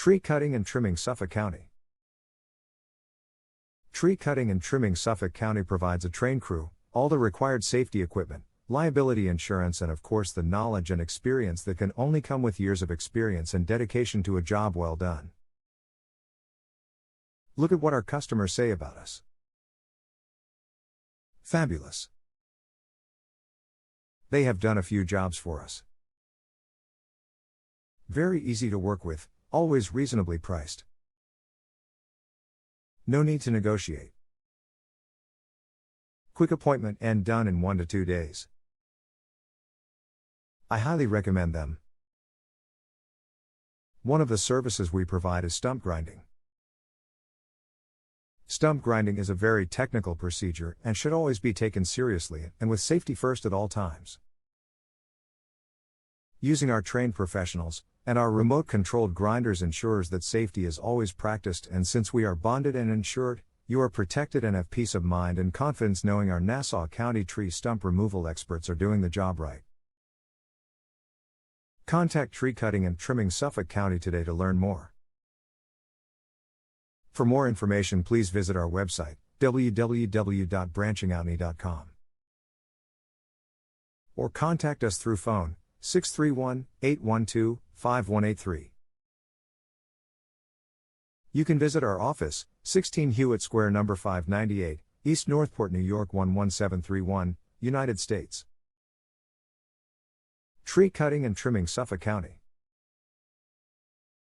Tree cutting and trimming Suffolk County. Tree cutting and trimming Suffolk County provides a trained crew, all the required safety equipment, liability insurance, and of course the knowledge and experience that can only come with years of experience and dedication to a job well done. Look at what our customers say about us. Fabulous. They have done a few jobs for us. Very easy to work with, always reasonably priced. No need to negotiate. Quick appointment and done in 1 to 2 days. I highly recommend them. One of the services we provide is stump grinding. Stump grinding is a very technical procedure and should always be taken seriously and with safety first at all times. Using our trained professionals and our remote-controlled grinders ensures that safety is always practiced, and since we are bonded and insured, you are protected and have peace of mind and confidence knowing our Nassau County tree stump removal experts are doing the job right. Contact Tree Cutting and Trimming Suffolk County today to learn more. For more information, please visit our website, www.branchingoutney.com. Or contact us through phone, 631-812-5183. You can visit our office, 16 Hewitt Square, number 598, East Northport, New York 11731, United States. Tree Cutting and Trimming Suffolk County.